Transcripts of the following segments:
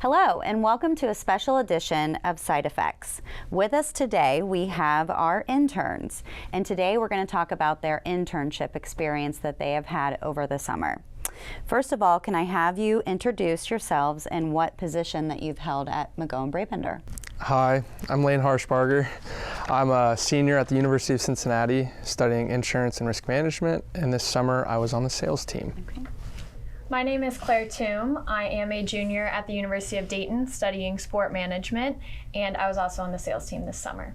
Hello, and welcome to a special edition of Side Effects. With us today, we have our interns, and today we're going to talk about their internship experience that they have had over the summer. First of all, can I have you introduce yourselves and what position that you've held at McGowan Brabender? Hi, I'm Lane Harshbarger. I'm a senior at the University of Cincinnati studying insurance and risk management, and this summer I was on the sales team. Okay. My name is Claire Toom. I am a junior at the University of Dayton studying sport management, and I was also on the sales team this summer.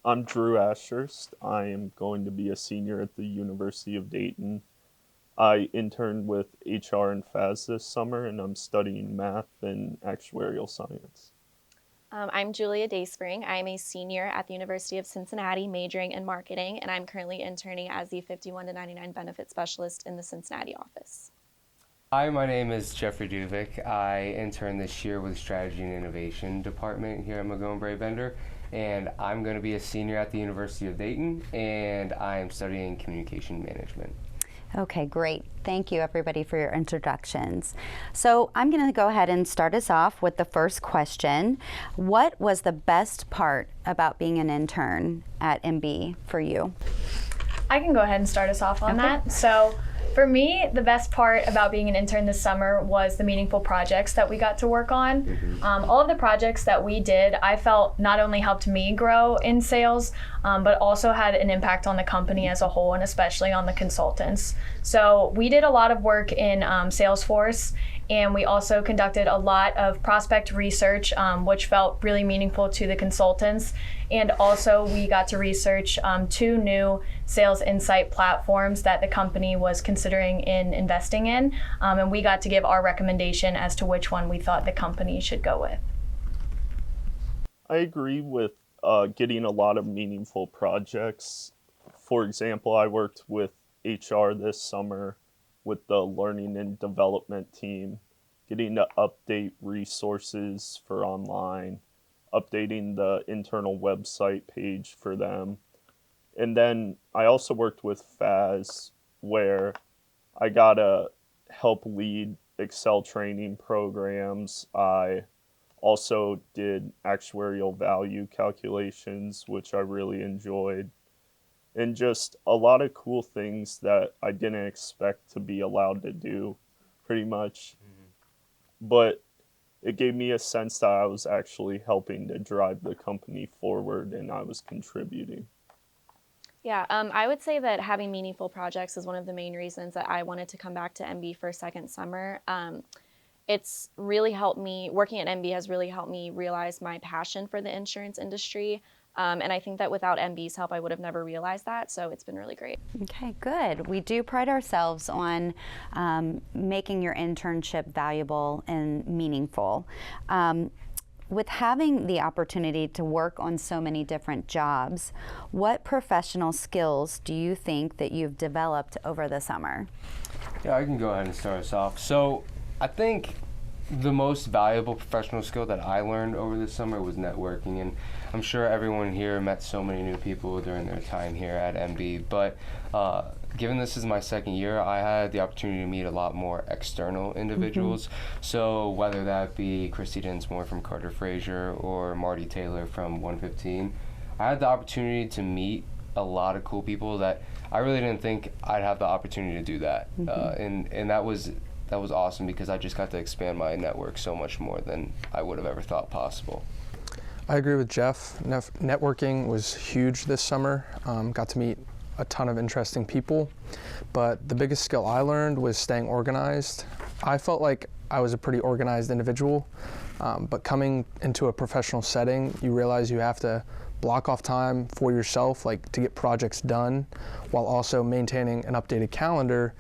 I'm Drew Ashurst. I am going to be a senior at the University of Dayton. I interned with HR and FAS this summer, and I'm studying math and actuarial science. I'm Julia Dayspring. I'm a senior at the University of Cincinnati majoring in marketing, and I'm currently interning as the 51 to 99 benefit specialist in the Cincinnati office. Hi, my name is Jeffrey Duvick. I interned this year with the Strategy and Innovation Department here at McGowan Brabender, and I'm going to be a senior at the University of Dayton, and I am studying communication management. Okay, great. Thank you, everybody, for your introductions. So I'm going to go ahead and start us off with the first question. What was the best part about being an intern at MB for you? I can go ahead and start us off on that. So for me, the best part about being an intern this summer was the meaningful projects that we got to work on. All of the projects that we did, I felt not only helped me grow in sales, but also had an impact on the company as a whole, and especially on the consultants. So we did a lot of work in Salesforce, and we also conducted a lot of prospect research, which felt really meaningful to the consultants. And also we got to research 2 new sales insight platforms that the company was considering in investing in. And we got to give our recommendation as to which one we thought the company should go with. I agree with getting a lot of meaningful projects. For example, I worked with HR this summer with the learning and development team, getting to update resources for online, updating the internal website page for them. And then I also worked with FAS, where I got to help lead Excel training programs. I also did actuarial value calculations, which I really enjoyed. And just a lot of cool things that I didn't expect to be allowed to do, pretty much. But it gave me a sense that I was actually helping to drive the company forward and I was contributing. Yeah, I would say that having meaningful projects is one of the main reasons that I wanted to come back to MB for a second summer. It's really helped me, working at MB has really helped me realize my passion for the insurance industry. And I think that without MB's help, I would have never realized that. So it's been really great. Okay, good. We do pride ourselves on making your internship valuable and meaningful. With having the opportunity to work on so many different jobs, what professional skills do you think that you've developed over the summer? Yeah, I can go ahead and start us off. So I think the most valuable professional skill that I learned over the summer was networking, and I'm sure everyone here met so many new people during their time here at MB, but given this is my second year, I had the opportunity to meet a lot more external individuals. So whether that be Christy Dinsmore from Carter Frazier or Marty Taylor from 115, I had the opportunity to meet a lot of cool people that I really didn't think I'd have the opportunity to do that. And that was awesome because I just got to expand my network so much more than I would have ever thought possible. I agree with Jeff. Networking was huge this summer. Got to meet a ton of interesting people, but the biggest skill I learned was staying organized. I felt like I was a pretty organized individual, but coming into a professional setting, you realize you have to block off time for yourself, like to get projects done, while also maintaining an updated calendar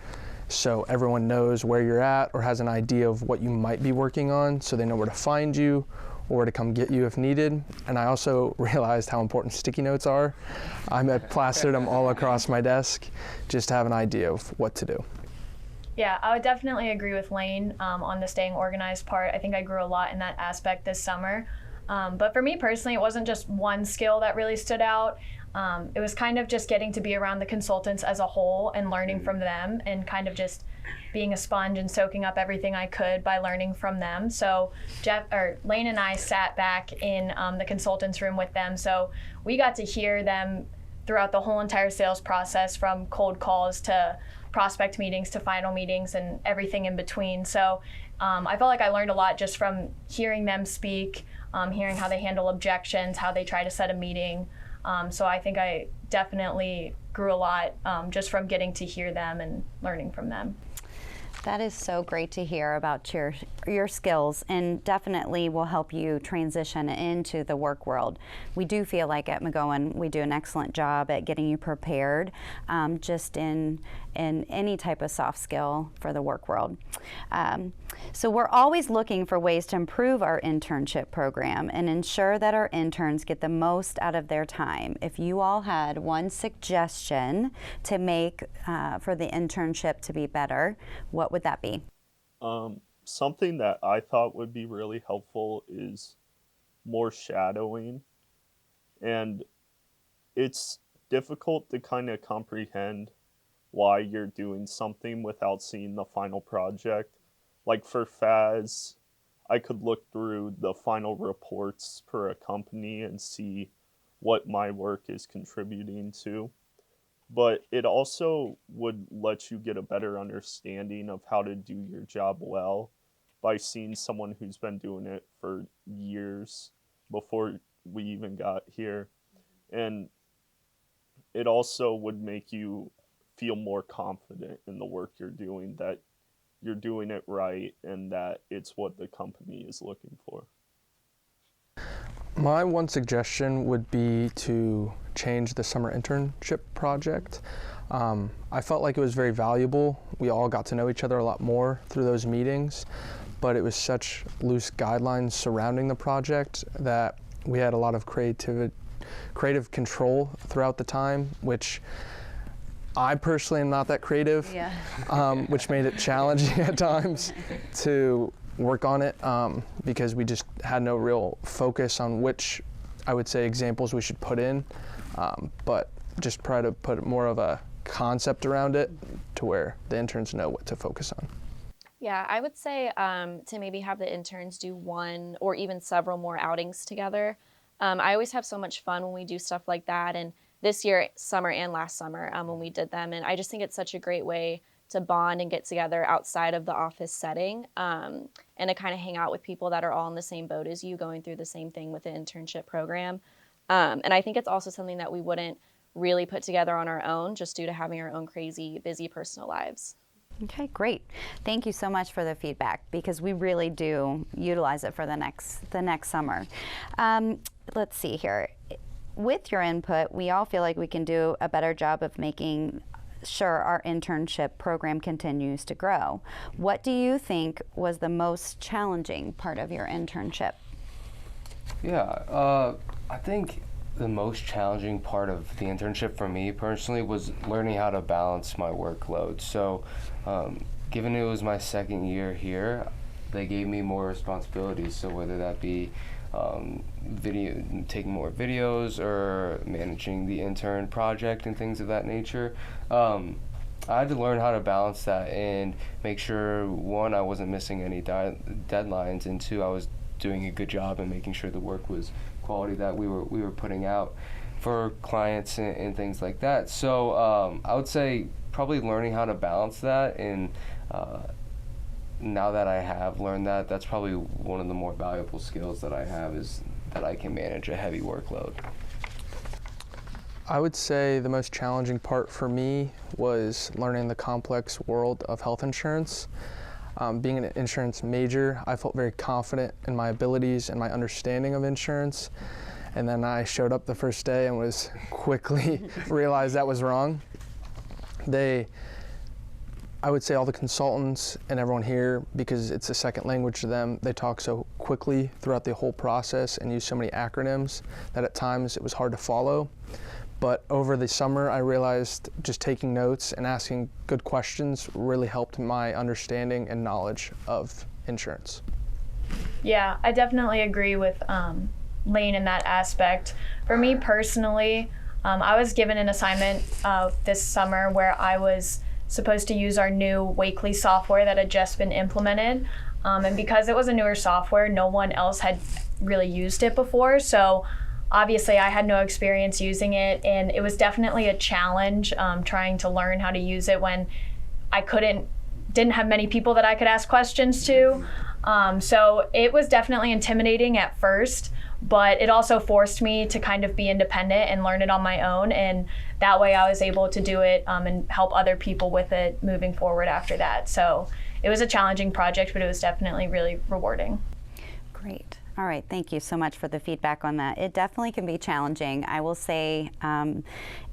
so everyone knows where you're at or has an idea of what you might be working on, so they know where to find you or to come get you if needed. And I also realized how important sticky notes are. I plastered them all across my desk just to have an idea of what to do. Yeah, I would definitely agree with Lane on the staying organized part. I think I grew a lot in that aspect this summer. But for me personally, it wasn't just one skill that really stood out. it was kind of just getting to be around the consultants as a whole and learning from them, and kind of just being a sponge and soaking up everything I could by learning from them. So Lane and I sat back in the consultants room with them, so we got to hear them throughout the whole entire sales process, from cold calls to prospect meetings to final meetings and everything in between. So I felt like I learned a lot just from hearing them speak, hearing how they handle objections, how they try to set a meeting. So I think I definitely grew a lot just from getting to hear them and learning from them. That is so great to hear about your skills, and definitely will help you transition into the work world. We do feel like at McGowan we do an excellent job at getting you prepared just in any type of soft skill for the work world. So we're always looking for ways to improve our internship program and ensure that our interns get the most out of their time. If you all had one suggestion to make for the internship to be better, what would that be? Something that I thought would be really helpful is more shadowing. And it's difficult to kind of comprehend why you're doing something without seeing the final project. Like for FAS, I could look through the final reports per a company and see what my work is contributing to. But it also would let you get a better understanding of how to do your job well by seeing someone who's been doing it for years before we even got here. And it also would make you feel more confident in the work you're doing, that you're doing it right and that it's what the company is looking for. My one suggestion would be to change the summer internship project. I felt like it was very valuable. We all got to know each other a lot more through those meetings, but it was such loose guidelines surrounding the project that we had a lot of creative control throughout the time, which I personally am not that creative, which made it challenging at times to work on it because we just had no real focus on which, I would say, examples we should put in, but just try to put more of a concept around it to where the interns know what to focus on. Yeah, I would say to maybe have the interns do one or even several more outings together. I always have so much fun when we do stuff like that, and this year, summer and last summer when we did them, and I just think it's such a great way to bond and get together outside of the office setting, and to kind of hang out with people that are all in the same boat as you, going through the same thing with the internship program. And I think it's also something that we wouldn't really put together on our own, just due to having our own crazy, busy personal lives. Okay, great. Thank you so much for the feedback, because we really do utilize it for the next summer. Let's see here. With your input, we all feel like we can do a better job of making sure our internship program continues to grow. What do you think was the most challenging part of your internship? Yeah, I think the most challenging part of the internship for me personally was learning how to balance my workload. So, given it was my second year here, they gave me more responsibilities. So whether that be taking more videos or managing the intern project and things of that nature, I had to learn how to balance that and make sure, one, I wasn't missing any deadlines, and two, I was doing a good job and making sure the work was quality that we were putting out for clients and things like that. So I would say probably learning how to balance that, and now that I have learned that, that's probably one of the more valuable skills that I have, is that I can manage a heavy workload. I would say the most challenging part for me was learning the complex world of health insurance. Being an insurance major, I felt very confident in my abilities and my understanding of insurance. And then I showed up the first day and was quickly realized that was wrong. I would say all the consultants and everyone here, because it's a second language to them, they talk so quickly throughout the whole process and use so many acronyms that at times it was hard to follow. But over the summer, I realized just taking notes and asking good questions really helped my understanding and knowledge of insurance. Yeah, I definitely agree with Lane in that aspect. For me personally, I was given an assignment this summer where I was supposed to use our new Wakely software that had just been implemented. And because it was a newer software, no one else had really used it before. So obviously I had no experience using it, and it was definitely a challenge trying to learn how to use it when I didn't have many people that I could ask questions to. So it was definitely intimidating at first, but it also forced me to kind of be independent and learn it on my own. And that way I was able to do it and help other people with it moving forward after that. So it was a challenging project, but it was definitely really rewarding. Great. All right, thank you so much for the feedback on that. It definitely can be challenging. I will say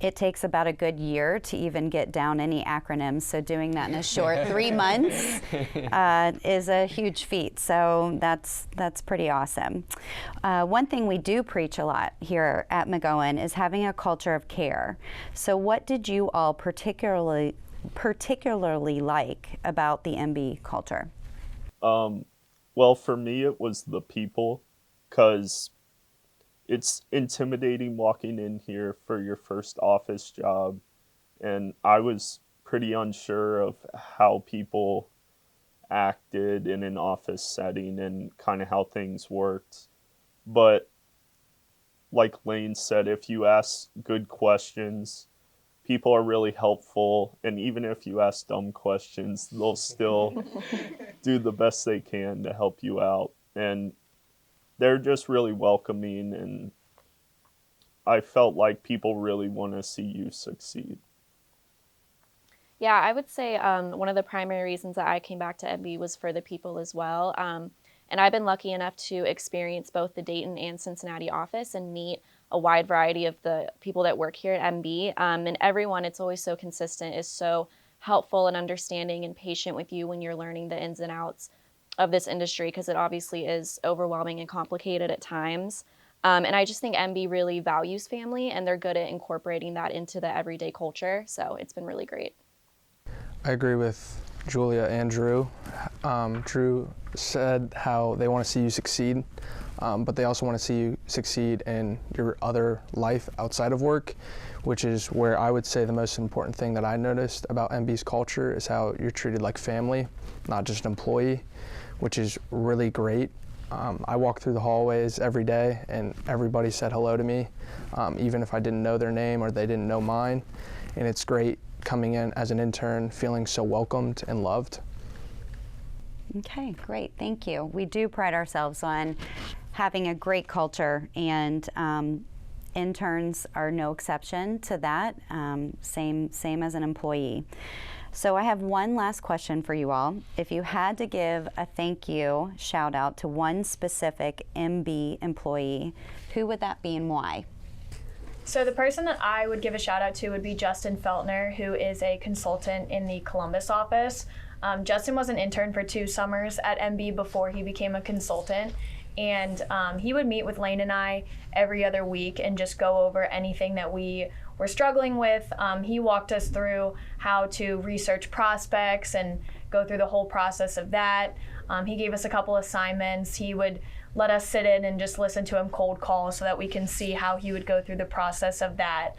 it takes about a good year to even get down any acronyms, so doing that in a short 3 months is a huge feat, so that's pretty awesome. One thing we do preach a lot here at McGowan is having a culture of care. So what did you all particularly like about the MB culture? Well, for me, it was the people, because it's intimidating walking in here for your first office job. And I was pretty unsure of how people acted in an office setting and kind of how things worked. But like Lane said, if you ask good questions, people are really helpful, and even if you ask dumb questions, they'll still do the best they can to help you out. And they're just really welcoming, and I felt like people really want to see you succeed. Yeah, I would say one of the primary reasons that I came back to MB was for the people as well. And I've been lucky enough to experience both the Dayton and Cincinnati office and meet a wide variety of the people that work here at MB. And everyone, it's always so consistent, is so helpful and understanding and patient with you when you're learning the ins and outs of this industry, because it obviously is overwhelming and complicated at times. And I just think MB really values family, and they're good at incorporating that into the everyday culture. So it's been really great. I agree with Julia and Drew. Drew said how they want to see you succeed, but they also want to see you succeed in your other life outside of work, which is where I would say the most important thing that I noticed about MB's culture is how you're treated like family, not just an employee, which is really great. I walk through the hallways every day and everybody said hello to me, even if I didn't know their name or they didn't know mine. And it's great coming in as an intern, feeling so welcomed and loved. Okay, great, thank you. We do pride ourselves on having a great culture, and interns are no exception to that, same as an employee. So I have one last question for you all. If you had to give a thank you shout out to one specific MB employee, who would that be and why? So the person that I would give a shout out to would be Justin Feltner, who is a consultant in the Columbus office. Justin was an intern for 2 summers at MB before he became a consultant. And he would meet with Lane and I every other week and just go over anything that we were struggling with. He walked us through how to research prospects and go through the whole process of that. He gave us a couple assignments. He would let us sit in and just listen to him cold call so that we can see how he would go through the process of that.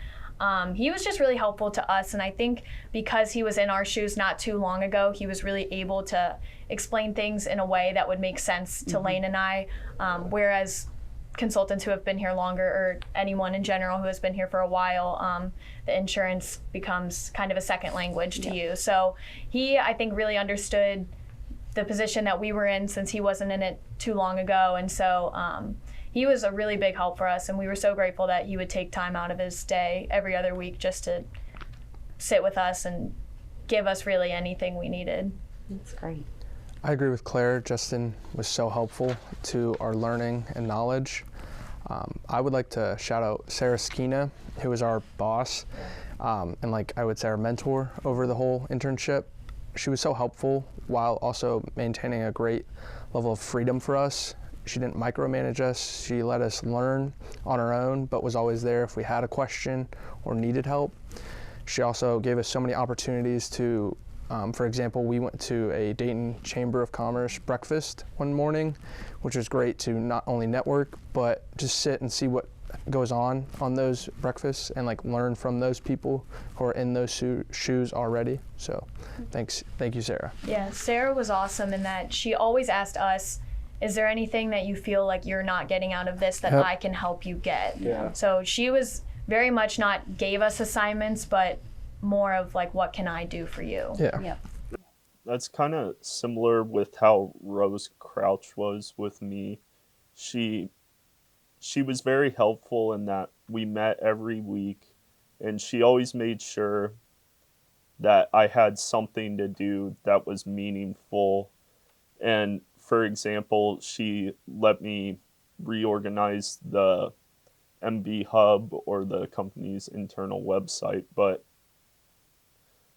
He was just really helpful to us, and I think because he was in our shoes not too long ago, he was really able to explain things in a way that would make sense to Lane and I, whereas consultants who have been here longer, or anyone in general who has been here for a while, the insurance becomes kind of a second language to you. So he, I think, really understood the position that we were in since he wasn't in it too long ago, and so he was a really big help for us, and we were so grateful that he would take time out of his day every other week just to sit with us and give us really anything we needed. That's great. I agree with Claire. Justin was so helpful to our learning and knowledge. I would like to shout out Sarah Skina, who was our boss, and like I would say our mentor over the whole internship. She was so helpful while also maintaining a great level of freedom for us. She didn't micromanage us. She let us learn on our own, but was always there if we had a question or needed help. She also gave us so many opportunities to, for example, we went to a Dayton Chamber of Commerce breakfast one morning, which was great to not only network, but just sit and see what goes on those breakfasts and like learn from those people who are in those shoes already. So thank you, Sarah. Yeah, Sarah was awesome in that she always asked us, is there anything that you feel like you're not getting out of this that Yep. I can help you get? Yeah. So she was very much not gave us assignments, but more of like, what can I do for you? Yeah. Yep. That's kind of similar with how Rose Crouch was with me. She was very helpful in that we met every week, and she always made sure that I had something to do that was meaningful. And for example, she let me reorganize the MB Hub, or the company's internal website, but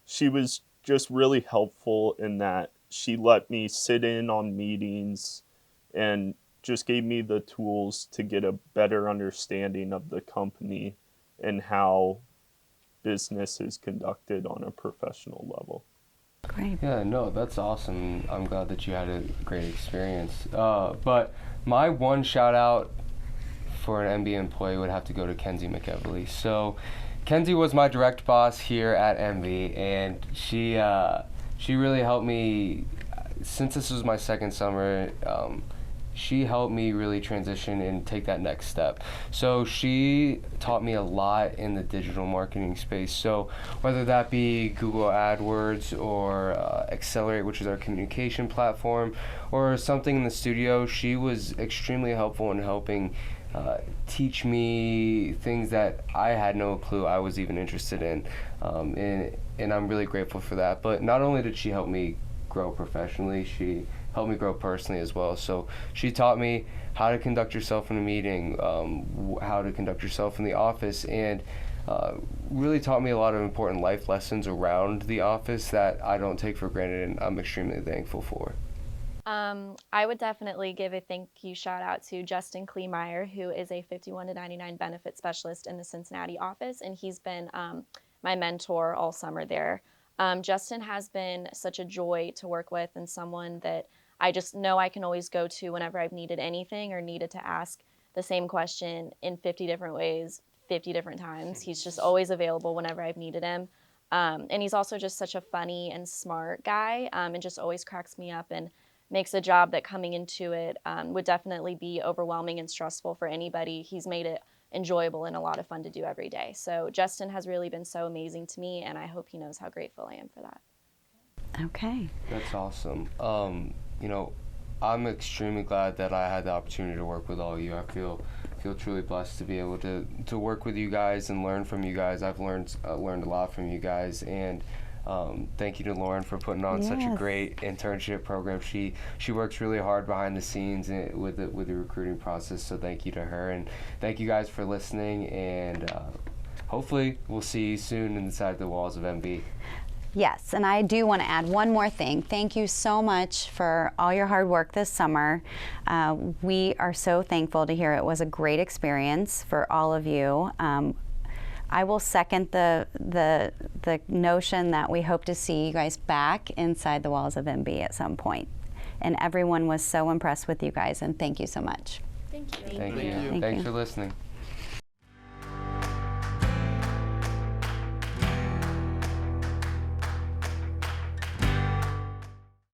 she was just really helpful in that she let me sit in on meetings and just gave me the tools to get a better understanding of the company and how business is conducted on a professional level. Great. Yeah, no, that's awesome. I'm glad that you had a great experience. But my one shout out for an MB employee would have to go to Kenzie McEvely. So Kenzie was my direct boss here at MB, and she really helped me. Since this was my second summer, she helped me really transition and take that next step. So she taught me a lot in the digital marketing space. So whether that be Google AdWords or Accelerate, which is our communication platform, or something in the studio, she was extremely helpful in helping teach me things that I had no clue I was even interested in. And I'm really grateful for that. But not only did she help me grow professionally, she helped me grow personally as well. So she taught me how to conduct yourself in a meeting, how to conduct yourself in the office, and really taught me a lot of important life lessons around the office that I don't take for granted, and I'm extremely thankful for. I would definitely give a thank you shout out to Justin Kleemeyer, who is a 51 to 99 benefit specialist in the Cincinnati office, and he's been my mentor all summer there. Justin has been such a joy to work with, and someone that I just know I can always go to whenever I've needed anything or needed to ask the same question in 50 different ways, 50 different times. He's just always available whenever I've needed him. And he's also just such a funny and smart guy, and just always cracks me up and makes a job that coming into it would definitely be overwhelming and stressful for anybody. He's made it enjoyable and a lot of fun to do every day. So Justin has really been so amazing to me, and I hope he knows how grateful I am for that. Okay. That's awesome. You know, I'm extremely glad that I had the opportunity to work with all of you. I feel truly blessed to be able to work with you guys and learn from you guys. I've learned a lot from you guys, and thank you to Lauren for putting on such a Yes. great internship program. She works really hard behind the scenes with the recruiting process, so thank you to her, and thank you guys for listening, and hopefully we'll see you soon inside the walls of MB. Yes, and I do want to add one more thing. Thank you so much for all your hard work this summer. We are so thankful to hear it was a great experience for all of you. I will second the notion that we hope to see you guys back inside the walls of MB at some point. And everyone was so impressed with you guys, and thank you so much. Thank you. Thank you. Thank Thanks you. for listening.